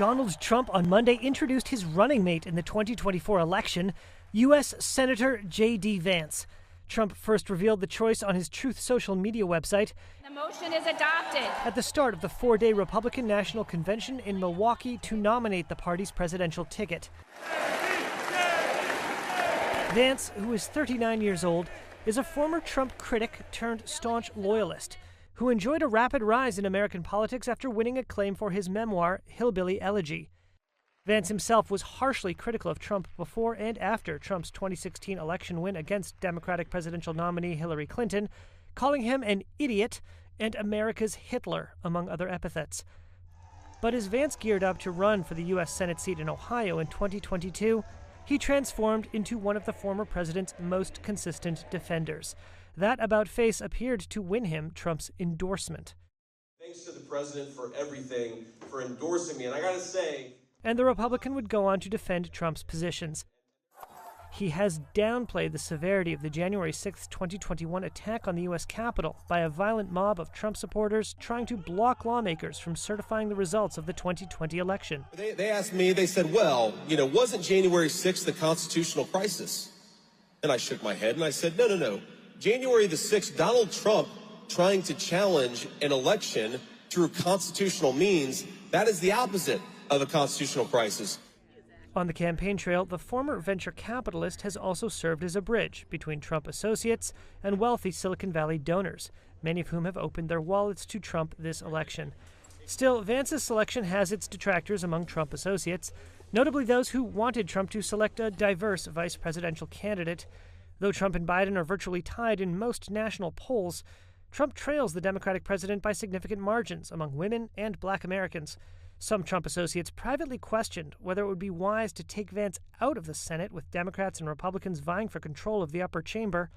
Donald Trump on Monday introduced his running mate in the 2024 election, U.S. Senator J.D. Vance. Trump first revealed the choice on his Truth social media website. The motion is adopted. At the start of the four-day Republican National Convention in Milwaukee to nominate the party's presidential ticket. Vance, who is 39 years old, is a former Trump critic turned staunch loyalist who enjoyed a rapid rise in American politics after winning acclaim for his memoir, Hillbilly Elegy. Vance himself was harshly critical of Trump before and after Trump's 2016 election win against Democratic presidential nominee Hillary Clinton, calling him an idiot and America's Hitler, among other epithets. But as Vance geared up to run for the U.S. Senate seat in Ohio in 2022, he transformed into one of the former president's most consistent defenders. That about-face appeared to win him Trump's endorsement. Thanks to the president for everything, for endorsing me, and I gotta say... And the Republican would go on to defend Trump's positions. He has downplayed the severity of the January 6, 2021 attack on the U.S. Capitol by a violent mob of Trump supporters trying to block lawmakers from certifying the results of the 2020 election. They asked me, they said, well, wasn't January 6th the constitutional crisis? And I shook my head and I said, no. January the 6th, Donald Trump trying to challenge an election through constitutional means, that is the opposite of a constitutional crisis. On the campaign trail, the former venture capitalist has also served as a bridge between Trump associates and wealthy Silicon Valley donors, many of whom have opened their wallets to Trump this election. Still, Vance's selection has its detractors among Trump associates, notably those who wanted Trump to select a diverse vice presidential candidate. Though Trump and Biden are virtually tied in most national polls, Trump trails the Democratic president by significant margins among women and Black Americans. Some Trump associates privately questioned whether it would be wise to take Vance out of the Senate with Democrats and Republicans vying for control of the upper chamber.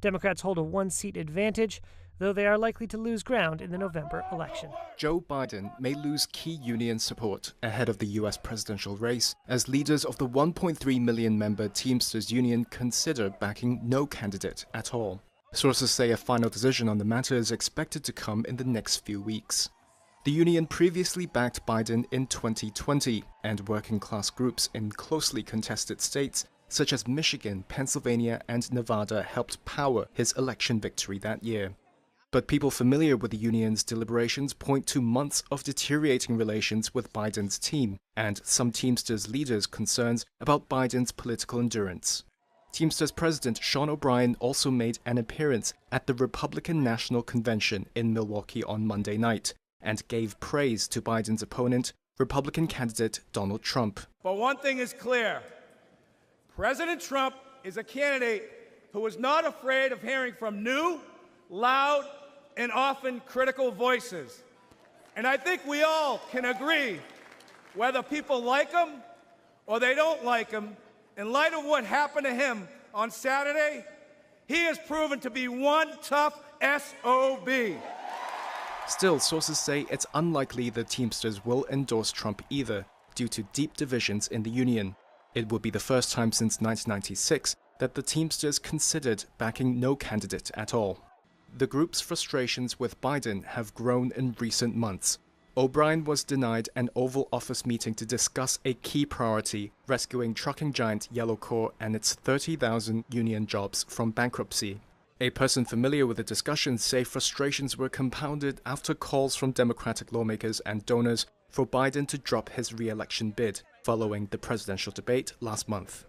Democrats hold a one-seat advantage, though they are likely to lose ground in the November election. Joe Biden may lose key union support ahead of the U.S. presidential race as leaders of the 1.3 million-member Teamsters Union consider backing no candidate at all. Sources say a final decision on the matter is expected to come in the next few weeks. The union previously backed Biden in 2020, and working-class groups in closely contested states such as Michigan, Pennsylvania, and Nevada helped power his election victory that year. But people familiar with the union's deliberations point to months of deteriorating relations with Biden's team, and some Teamsters leaders' concerns about Biden's political endurance. Teamsters President Sean O'Brien also made an appearance at the Republican National Convention in Milwaukee on Monday night, and gave praise to Biden's opponent, Republican candidate Donald Trump. But one thing is clear. President Trump is a candidate who is not afraid of hearing from new, loud, and often critical voices. And I think we all can agree, whether people like him or they don't like him, in light of what happened to him on Saturday, he has proven to be one tough SOB. Still, sources say it's unlikely the Teamsters will endorse Trump either, due to deep divisions in the union. It would be the first time since 1996 that the Teamsters considered backing no candidate at all. The group's frustrations with Biden have grown in recent months. O'Brien was denied an Oval Office meeting to discuss a key priority, rescuing trucking giant Yellowcore and its 30,000 union jobs from bankruptcy. A person familiar with the discussions say frustrations were compounded after calls from Democratic lawmakers and donors for Biden to drop his re-election bid following the presidential debate last month.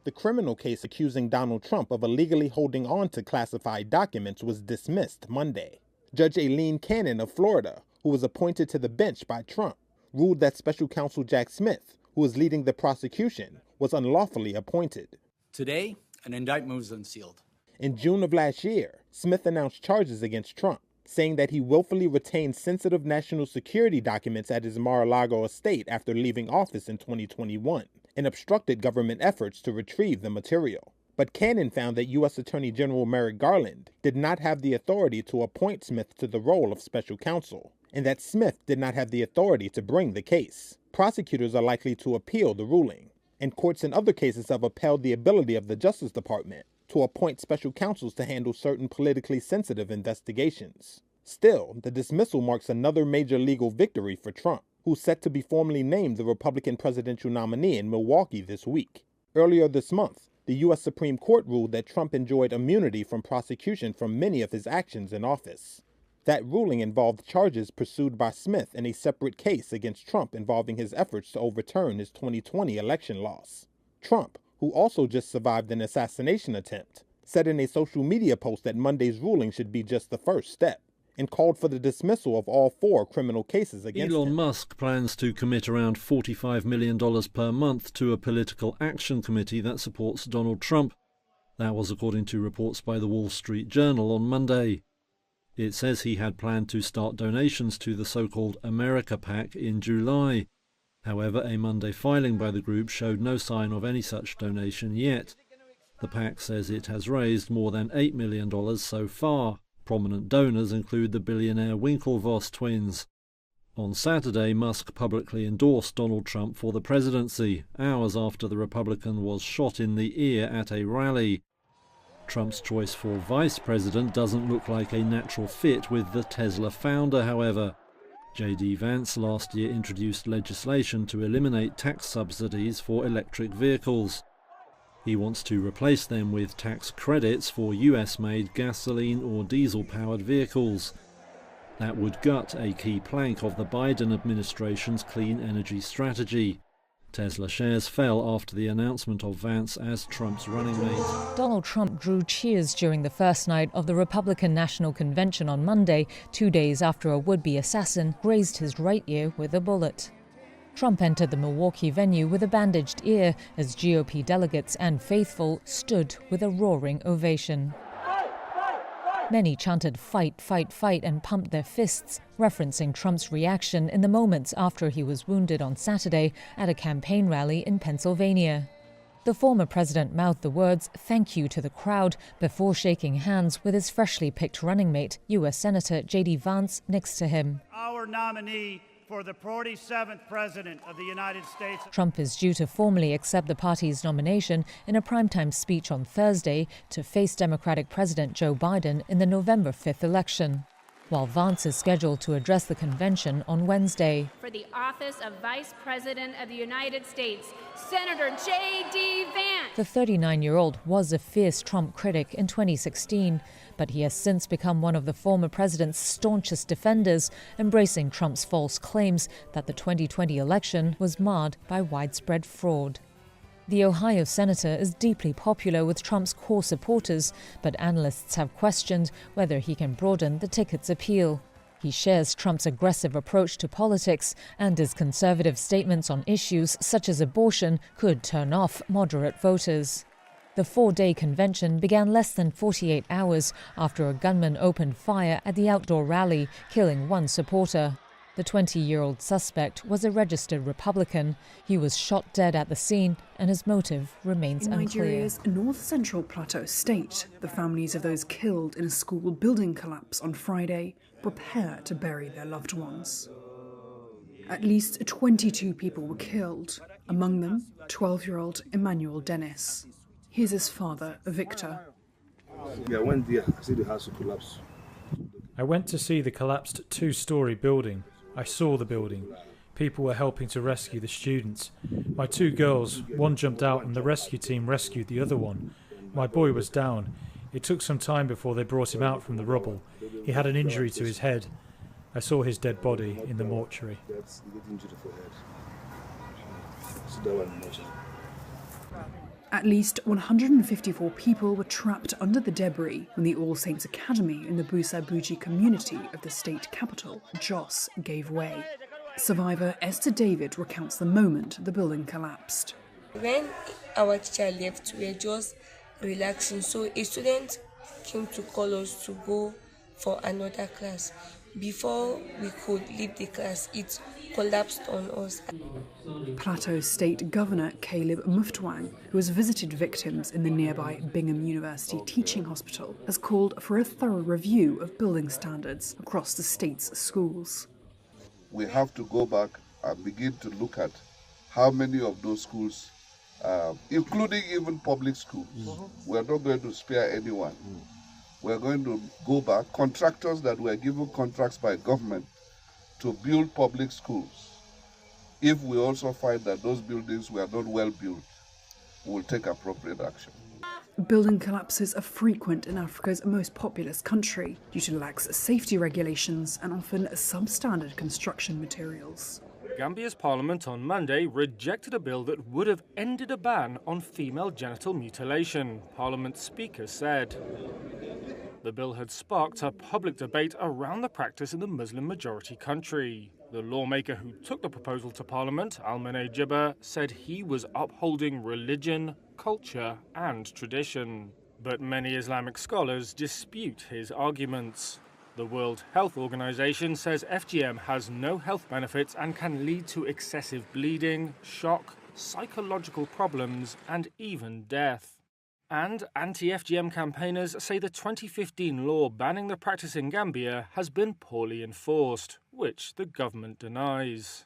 The criminal case accusing Donald Trump of illegally holding on to classified documents was dismissed Monday. Judge Aileen Cannon of Florida, who was appointed to the bench by Trump, ruled that Special Counsel Jack Smith, who was leading the prosecution, was unlawfully appointed. Today, an indictment was unsealed. In June of last year, Smith announced charges against Trump, saying that he willfully retained sensitive national security documents at his Mar-a-Lago estate after leaving office in 2021 and obstructed government efforts to retrieve the material. But Cannon found that U.S. Attorney General Merrick Garland did not have the authority to appoint Smith to the role of special counsel, and that Smith did not have the authority to bring the case. Prosecutors are likely to appeal the ruling, and courts in other cases have upheld the ability of the Justice Department to appoint special counsels to handle certain politically sensitive investigations. Still, the dismissal marks another major legal victory for Trump. who's set to be formally named the Republican presidential nominee in Milwaukee this week. Earlier this month, the U.S. Supreme Court ruled that Trump enjoyed immunity from prosecution from many of his actions in office. That ruling involved charges pursued by Smith in a separate case against Trump involving his efforts to overturn his 2020 election loss. Trump, who also just survived an assassination attempt, said in a social media post that Monday's ruling should be just the first step, and called for the dismissal of all 4 criminal cases against him. Elon Musk plans to commit around $45 million per month to a political action committee that supports Donald Trump. That was according to reports by the Wall Street Journal on Monday. It says he had planned to start donations to the so-called America PAC in July. However, a Monday filing by the group showed no sign of any such donation yet. The PAC says it has raised more than $8 million so far. Prominent donors include the billionaire Winklevoss twins. On Saturday, Musk publicly endorsed Donald Trump for the presidency, hours after the Republican was shot in the ear at a rally. Trump's choice for vice president doesn't look like a natural fit with the Tesla founder, however. J.D. Vance last year introduced legislation to eliminate tax subsidies for electric vehicles. He wants to replace them with tax credits for US-made gasoline or diesel-powered vehicles. That would gut a key plank of the Biden administration's clean energy strategy. Tesla shares fell after the announcement of Vance as Trump's running mate. Donald Trump drew cheers during the first night of the Republican National Convention on Monday, 2 days after a would-be assassin grazed his right ear with a bullet. Trump entered the Milwaukee venue with a bandaged ear as GOP delegates and faithful stood with a roaring ovation. Many chanted "fight, fight, fight" and pumped their fists, referencing Trump's reaction in the moments after he was wounded on Saturday at a campaign rally in Pennsylvania. The former president mouthed the words "thank you" to the crowd before shaking hands with his freshly picked running mate, U.S. Senator J.D. Vance, next to him. Our nominee for the 47th President of the United States. Trump is due to formally accept the party's nomination in a primetime speech on Thursday to face Democratic President Joe Biden in the November 5th election, while Vance is scheduled to address the convention on Wednesday. For the office of Vice President of the United States, Senator J.D. Vance. The 39-year-old was a fierce Trump critic in 2016, but he has since become one of the former president's staunchest defenders, embracing Trump's false claims that the 2020 election was marred by widespread fraud. The Ohio senator is deeply popular with Trump's core supporters, but analysts have questioned whether he can broaden the ticket's appeal. He shares Trump's aggressive approach to politics, and his conservative statements on issues such as abortion could turn off moderate voters. The 4-day convention began less than 48 hours after a gunman opened fire at the outdoor rally, killing one supporter. The 20-year-old suspect was a registered Republican. He was shot dead at the scene, and his motive remains unclear. In Nigeria's north-central Plateau state, the families of those killed in a school building collapse on Friday prepare to bury their loved ones. At least 22 people were killed, among them 12-year-old Emmanuel Dennis. Here's his father, Victor. I went there, I see the house collapse. I went to see the collapsed 2-story building. I saw the building. People were helping to rescue the students. My 2 girls, one jumped out and the rescue team rescued the other one. My boy was down. It took some time before they brought him out from the rubble. He had an injury to his head. I saw his dead body in the mortuary. At least 154 people were trapped under the debris when the All Saints Academy in the Busa-Buji community of the state capital, Jos, gave way. Survivor Esther David recounts the moment the building collapsed. When our teacher left, we were just relaxing, so a student came to call us to go for another class. Before we could leave the class, it collapsed on us. Plateau State Governor Caleb Muftwang, who has visited victims in the nearby Bingham University Teaching Hospital, has called for a thorough review of building standards across the state's schools. We have to go back and begin to look at how many of those schools, including even public schools, we're not going to spare anyone. We're going to go back. Contractors that were given contracts by government to build public schools, If we also find that those buildings were not well built, we'll take appropriate action. Building collapses are frequent in Africa's most populous country due to lax safety regulations and often substandard construction materials. Gambia's parliament on Monday rejected a bill that would have ended a ban on female genital mutilation, Parliament Speaker said. The bill had sparked a public debate around the practice in the Muslim-majority country. The lawmaker who took the proposal to Parliament, Almane Jibba, said he was upholding religion, culture and tradition. But many Islamic scholars dispute his arguments. The World Health Organization says FGM has no health benefits and can lead to excessive bleeding, shock, psychological problems and even death. And anti-FGM campaigners say the 2015 law banning the practice in Gambia has been poorly enforced, which the government denies.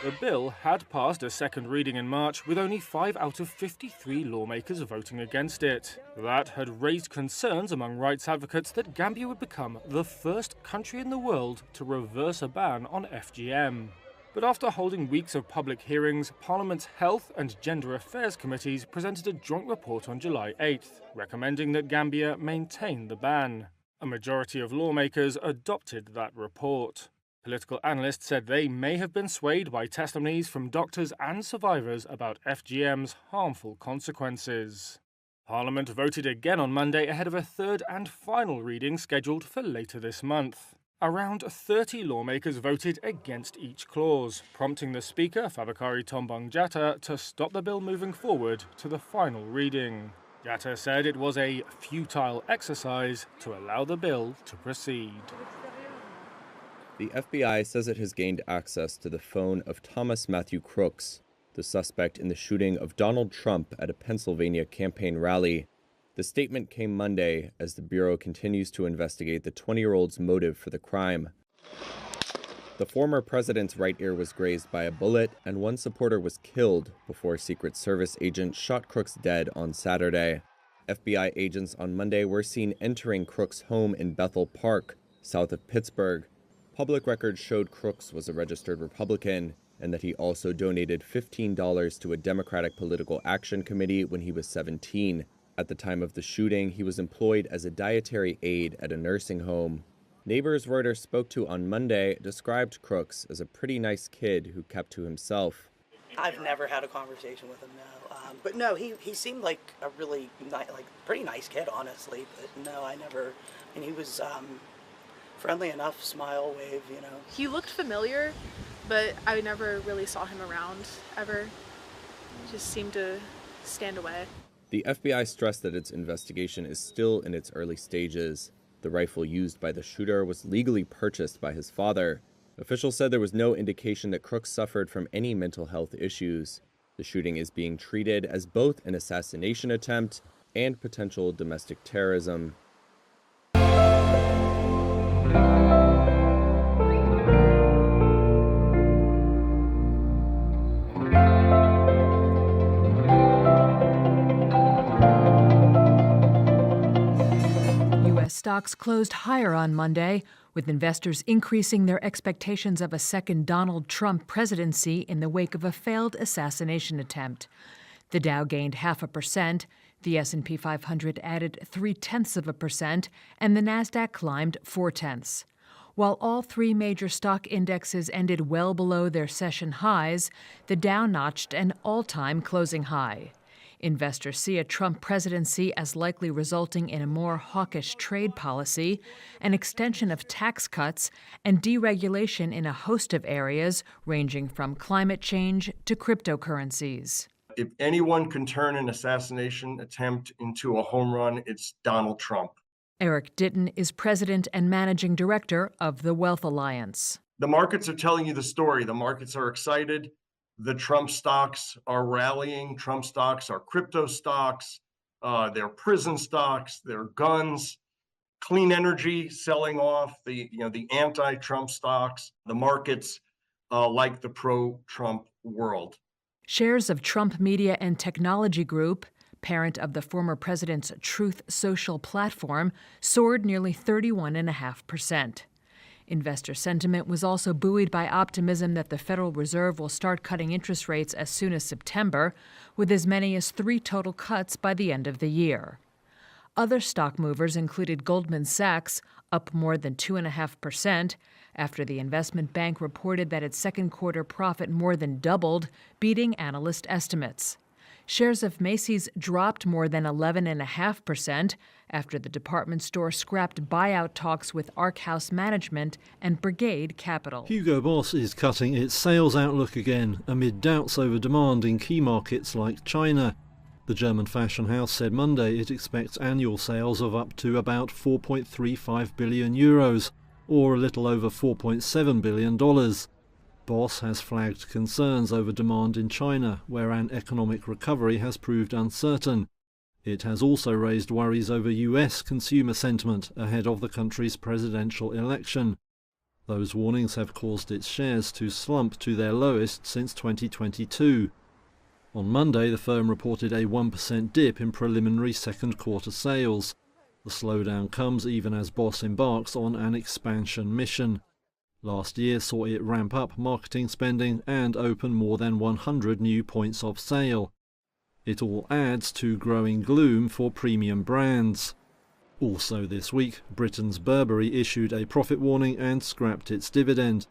The bill had passed a second reading in March with only 5 out of 53 lawmakers voting against it. That had raised concerns among rights advocates that Gambia would become the first country in the world to reverse a ban on FGM. But after holding weeks of public hearings, Parliament's Health and Gender Affairs Committees presented a joint report on July 8th, recommending that Gambia maintain the ban. A majority of lawmakers adopted that report. Political analysts said they may have been swayed by testimonies from doctors and survivors about FGM's harmful consequences. Parliament voted again on Monday ahead of a third and final reading scheduled for later this month. Around 30 lawmakers voted against each clause, prompting the Speaker, Fabakary Tombong Jatta, to stop the bill moving forward to the final reading. Jatta said it was a futile exercise to allow the bill to proceed. The FBI says it has gained access to the phone of Thomas Matthew Crooks, the suspect in the shooting of Donald Trump at a Pennsylvania campaign rally. The statement came Monday as the Bureau continues to investigate the 20-year-old's motive for the crime. The former president's right ear was grazed by a bullet, and one supporter was killed before a Secret Service agent shot Crooks dead on Saturday. FBI agents on Monday were seen entering Crooks' home in Bethel Park, south of Pittsburgh. Public records showed Crooks was a registered Republican and that he also donated $15 to a Democratic political action committee when he was 17. At the time of the shooting, he was employed as a dietary aide at a nursing home. Neighbors Reuters spoke to on Monday described Crooks as a pretty nice kid who kept to himself. I've never had a conversation with him, no. But no, he seemed like a really pretty nice kid, honestly. But no, I never. And he was friendly enough, smile, wave, you know. He looked familiar, but I never really saw him around ever. He just seemed to stand away. The FBI stressed that its investigation is still in its early stages. The rifle used by the shooter was legally purchased by his father. Officials said there was no indication that Crooks suffered from any mental health issues. The shooting is being treated as both an assassination attempt and potential domestic terrorism. Stocks closed higher on Monday, with investors increasing their expectations of a second Donald Trump presidency in the wake of a failed assassination attempt. The Dow gained 0.5%, the S&P 500 added 0.3%, and the Nasdaq climbed 0.4%. While all three major stock indexes ended well below their session highs, the Dow notched an all-time closing high. Investors see a Trump presidency as likely resulting in a more hawkish trade policy, an extension of tax cuts, and deregulation in a host of areas ranging from climate change to cryptocurrencies. If anyone can turn an assassination attempt into a home run, it's Donald Trump. Eric Ditton is president and managing director of the Wealth Alliance. The markets are telling you the story. The markets are excited. The Trump stocks are rallying. Trump stocks are crypto stocks. They're prison stocks. They're guns. Clean energy selling off. The anti-Trump stocks. The markets like the pro-Trump world. Shares of Trump Media and Technology Group, parent of the former president's Truth Social platform, soared nearly 31.5%. Investor sentiment was also buoyed by optimism that the Federal Reserve will start cutting interest rates as soon as September, with as many as 3 total cuts by the end of the year. Other stock movers included Goldman Sachs, up more than 2.5%, after the investment bank reported that its second quarter profit more than doubled, beating analyst estimates. Shares of Macy's dropped more than 11.5% after the department store scrapped buyout talks with Ark House Management and Brigade Capital. Hugo Boss is cutting its sales outlook again amid doubts over demand in key markets like China. The German fashion house said Monday it expects annual sales of up to about €4.35 billion, or a little over $4.7 billion. Boss has flagged concerns over demand in China, where an economic recovery has proved uncertain. It has also raised worries over US consumer sentiment ahead of the country's presidential election. Those warnings have caused its shares to slump to their lowest since 2022. On Monday, the firm reported a 1% dip in preliminary second quarter sales. The slowdown comes even as Boss embarks on an expansion mission. Last year saw it ramp up marketing spending and open more than 100 new points of sale. It all adds to growing gloom for premium brands. Also this week, Britain's Burberry issued a profit warning and scrapped its dividend.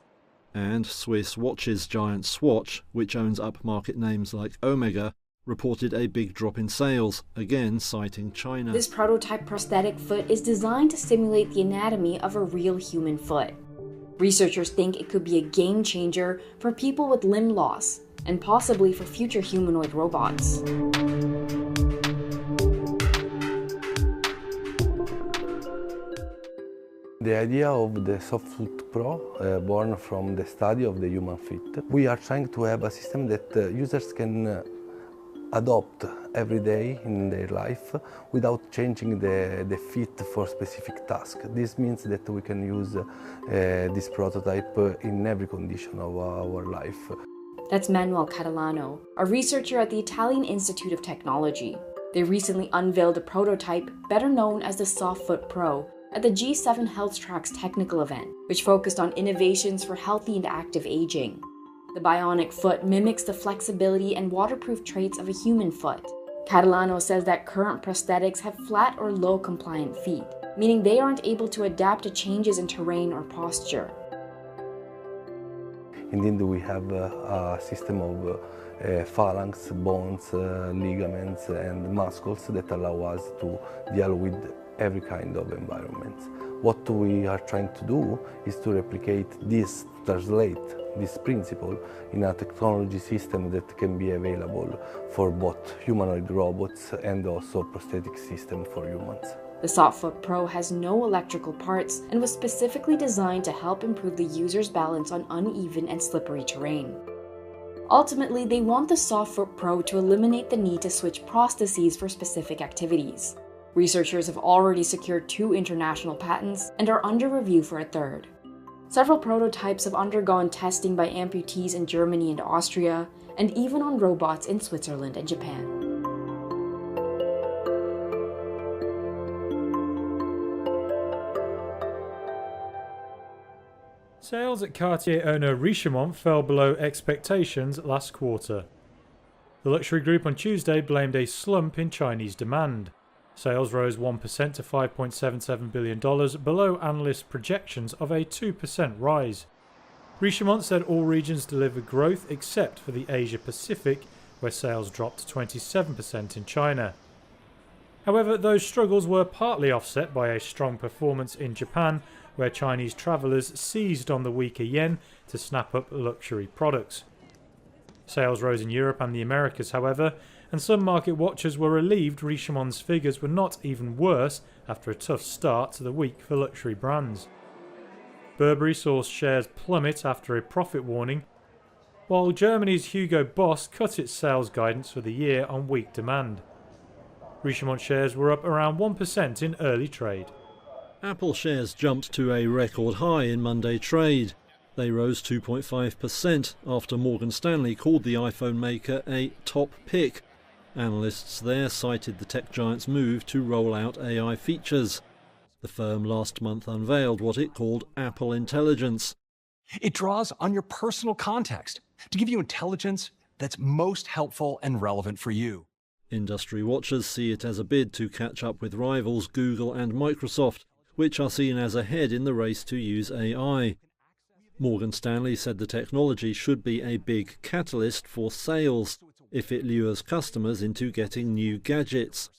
And Swiss watches giant Swatch, which owns upmarket names like Omega, reported a big drop in sales, again citing China. This prototype prosthetic foot is designed to simulate the anatomy of a real human foot. Researchers think it could be a game changer for people with limb loss, and possibly for future humanoid robots. The idea of the SoftFoot Pro, born from the study of the human feet, we are trying to have a system that users can adopt every day in their life without changing the fit for specific task. This means that we can use this prototype in every condition of our life. That's Manuel Catalano, a researcher at the Italian Institute of Technology. They recently unveiled a prototype, better known as the SoftFoot Pro, at the G7 HealthTracks technical event, which focused on innovations for healthy and active aging. The bionic foot mimics the flexibility and waterproof traits of a human foot. Catalano says that current prosthetics have flat or low compliant feet, meaning they aren't able to adapt to changes in terrain or posture. Indeed, we have a system of phalanx, bones, ligaments and muscles that allow us to deal with every kind of environment. What we are trying to do is to replicate this, translate this principle in a technology system that can be available for both humanoid robots and also prosthetic system for humans. The SoftFoot Pro has no electrical parts and was specifically designed to help improve the user's balance on uneven and slippery terrain. Ultimately, they want the SoftFoot Pro to eliminate the need to switch prostheses for specific activities. Researchers have already secured 2 international patents and are under review for a 3rd. Several prototypes have undergone testing by amputees in Germany and Austria, and even on robots in Switzerland and Japan. Sales at Cartier owner Richemont fell below expectations last quarter. The luxury group on Tuesday blamed a slump in Chinese demand. Sales rose 1% to $5.77 billion, below analyst projections of a 2% rise. Richemont said all regions delivered growth except for the Asia-Pacific, where sales dropped 27% in China. However, those struggles were partly offset by a strong performance in Japan, where Chinese travellers seized on the weaker yen to snap up luxury products. Sales rose in Europe and the Americas, however, and some market watchers were relieved Richemont's figures were not even worse after a tough start to the week for luxury brands. Burberry saw shares plummet after a profit warning, while Germany's Hugo Boss cut its sales guidance for the year on weak demand. Richemont shares were up around 1% in early trade. Apple shares jumped to a record high in Monday trade. They rose 2.5% after Morgan Stanley called the iPhone maker a top pick. Analysts there cited the tech giant's move to roll out AI features. The The firm last month unveiled what it called Apple Intelligence. It draws on your personal context to give you intelligence that's most helpful and relevant for you. Industry watchers see it as a bid to catch up with rivals Google and Microsoft, which are seen as ahead in the race to use AI. Morgan Stanley said the technology should be a big catalyst for sales if it lures customers into getting new gadgets.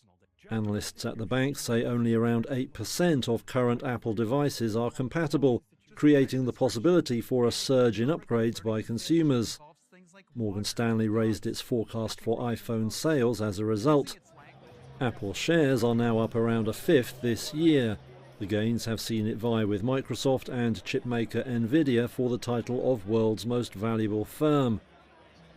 Analysts at the bank say only around 8% of current Apple devices are compatible, creating the possibility for a surge in upgrades by consumers. Morgan Stanley raised its forecast for iPhone sales as a result. Apple shares are now up around a fifth this year. The gains have seen it vie with Microsoft and chipmaker Nvidia for the title of world's most valuable firm.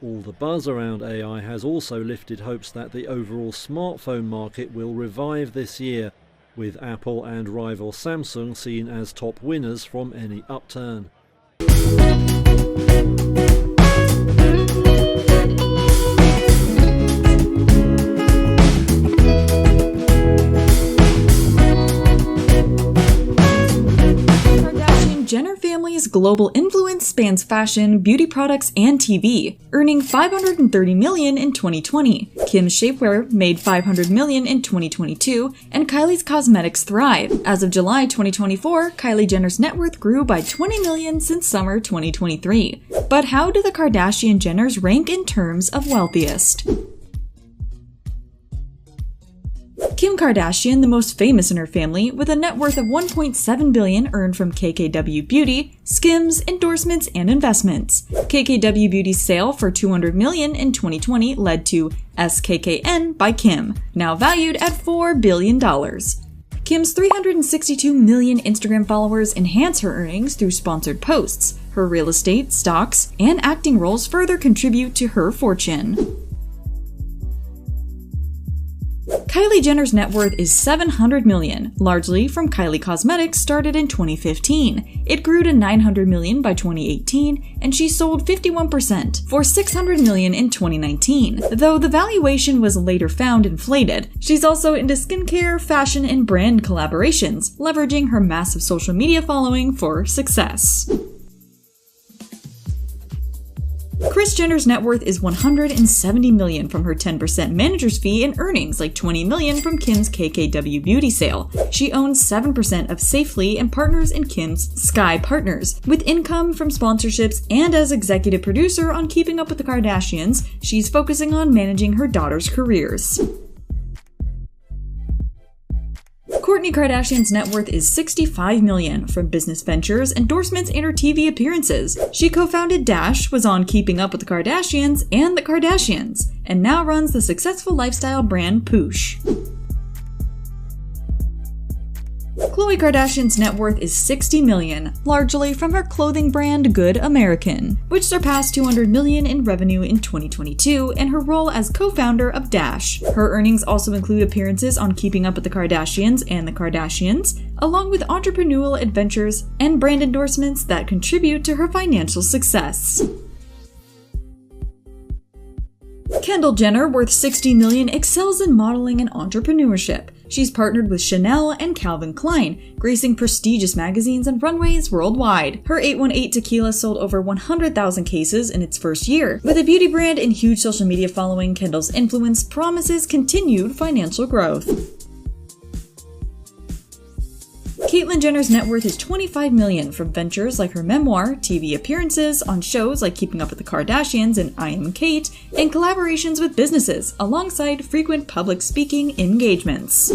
All the buzz around AI has also lifted hopes that the overall smartphone market will revive this year, with Apple and rival Samsung seen as top winners from any upturn. Jenner family's global influence spans fashion, beauty products, and TV, earning $530 million in 2020. Kim's shapewear made $500 million in 2022, and Kylie's cosmetics thrive. As of July 2024, Kylie Jenner's net worth grew by $20 million since summer 2023. But how do the Kardashian-Jenners rank in terms of wealthiest? Kim Kardashian, the most famous in her family, with a net worth of $1.7 billion earned from KKW Beauty, Skims, endorsements, and investments. KKW Beauty's sale for $200 million in 2020 led to SKKN by Kim, now valued at $4 billion. Kim's 362 million Instagram followers enhance her earnings through sponsored posts. Her real estate, stocks, and acting roles further contribute to her fortune. Kylie Jenner's net worth is $700 million, largely from Kylie Cosmetics started in 2015. It grew to $900 million by 2018, and she sold 51% for $600 million in 2019, though the valuation was later found inflated. She's also into skincare, fashion, and brand collaborations, leveraging her massive social media following for success. Kris Jenner's net worth is $170 million from her 10% manager's fee and earnings like $20 million from Kim's KKW Beauty sale. She owns 7% of Safely and partners in Kim's Sky Partners, with income from sponsorships, and as executive producer on Keeping Up with the Kardashians, she's focusing on managing her daughters' careers. Kourtney Kardashian's net worth is $65 million from business ventures, endorsements, and her TV appearances. She co-founded Dash, was on Keeping Up with the Kardashians and The Kardashians, and now runs the successful lifestyle brand Poosh. Khloe Kardashian's net worth is $60 million, largely from her clothing brand Good American, which surpassed $200 million in revenue in 2022, and her role as co-founder of Dash. Her earnings also include appearances on Keeping Up with the Kardashians and The Kardashians, along with entrepreneurial adventures and brand endorsements that contribute to her financial success. Kendall Jenner, worth $60 million, excels in modeling and entrepreneurship. She's partnered with Chanel and Calvin Klein, gracing prestigious magazines and runways worldwide. Her 818 tequila sold over 100,000 cases in its first year. With a beauty brand and huge social media following, Kendall's influence promises continued financial growth. Caitlyn Jenner's net worth is $25 million from ventures like her memoir, TV appearances on shows like Keeping Up with the Kardashians and I Am Kate, and collaborations with businesses, alongside frequent public speaking engagements.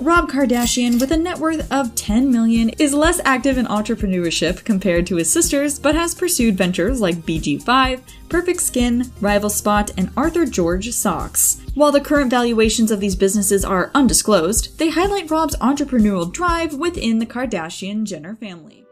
Rob Kardashian, with a net worth of $10 million, is less active in entrepreneurship compared to his sisters, but has pursued ventures like BG5, Perfect Skin, Rival Spot, and Arthur George Socks. While the current valuations of these businesses are undisclosed, they highlight Rob's entrepreneurial drive within the Kardashian-Jenner family.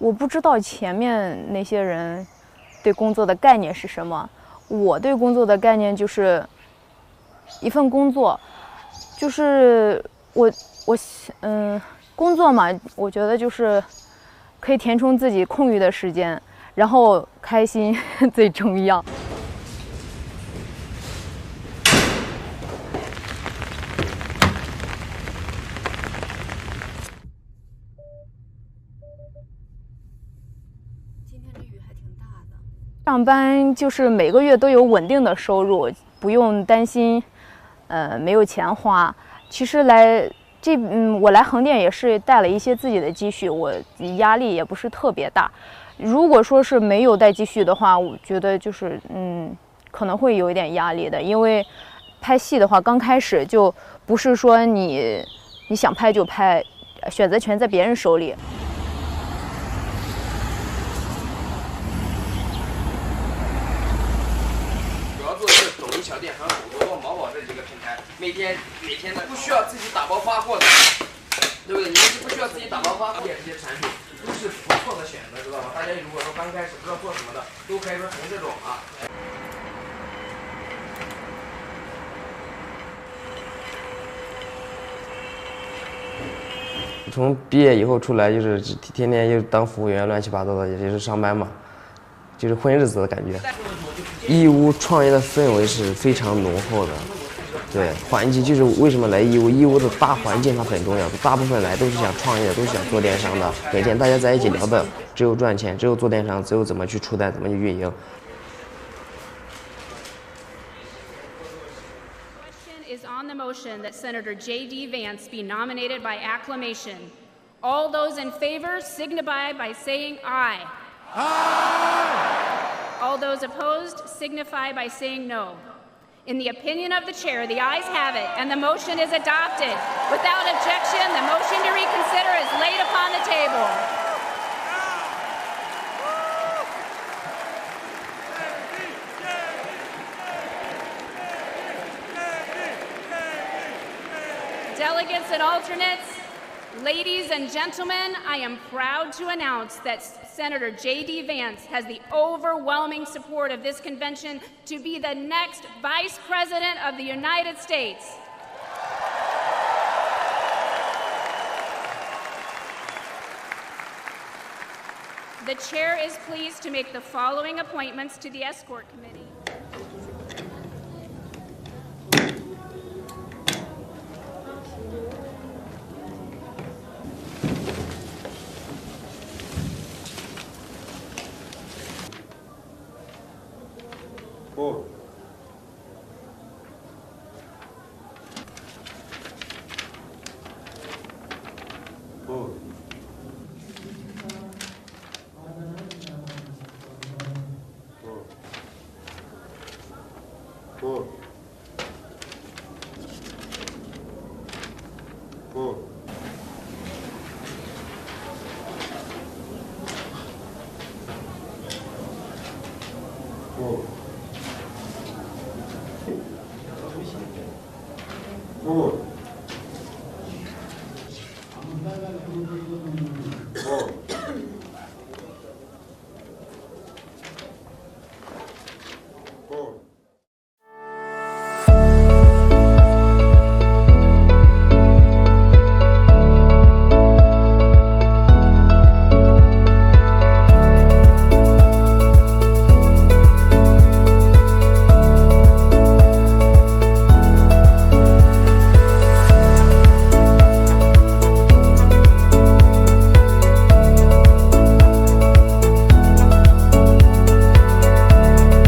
我不知道前面那些人对工作的概念是什么。我对工作的概念就是一份工作，就是工作嘛，我觉得就是可以填充自己空余的时间，然后开心最重要。上班就是每个月都有稳定的收入，不用担心，没有钱花。其实我来横店也是带了一些自己的积蓄，我压力也不是特别大。如果说是没有带积蓄的话，我觉得就是可能会有一点压力的，因为拍戏的话，刚开始就不是说你想拍就拍，选择权在别人手里。小店还有狗狗、毛宝这几个平台，每天的不需要自己打包发货的，对不对？你们是不需要自己打包发货的这些产品，都是不错的选择，知道吗？大家如果说刚开始不知道做什么的，都可以说从这种啊。从毕业以后出来就是天天就当服务员，乱七八糟的，也就是上班嘛，就是混日子的感觉。义乌创业的氛围是非常浓厚的，对，环境就是为什么来义乌，义乌的大环境它很重要，大部分来都是想创业，都是想做电商的，每天大家在一起聊的只有赚钱，只有做电商，只有怎么去出单，怎么去运营。Is on the motion that Senator J.D. Vance be nominated by acclamation. All those in favor signify by saying aye. Aye! All those opposed signify by saying no. In the opinion of the chair, the ayes have it, and the motion is adopted. Without objection, the motion to reconsider is laid upon the table. Delegates and alternates, ladies and gentlemen, I am proud to announce that Senator J.D. Vance has the overwhelming support of this convention to be the next Vice President of the United States. The chair is pleased to make the following appointments to the Escort Committee. Four. Four. Four. Four. Four. Four.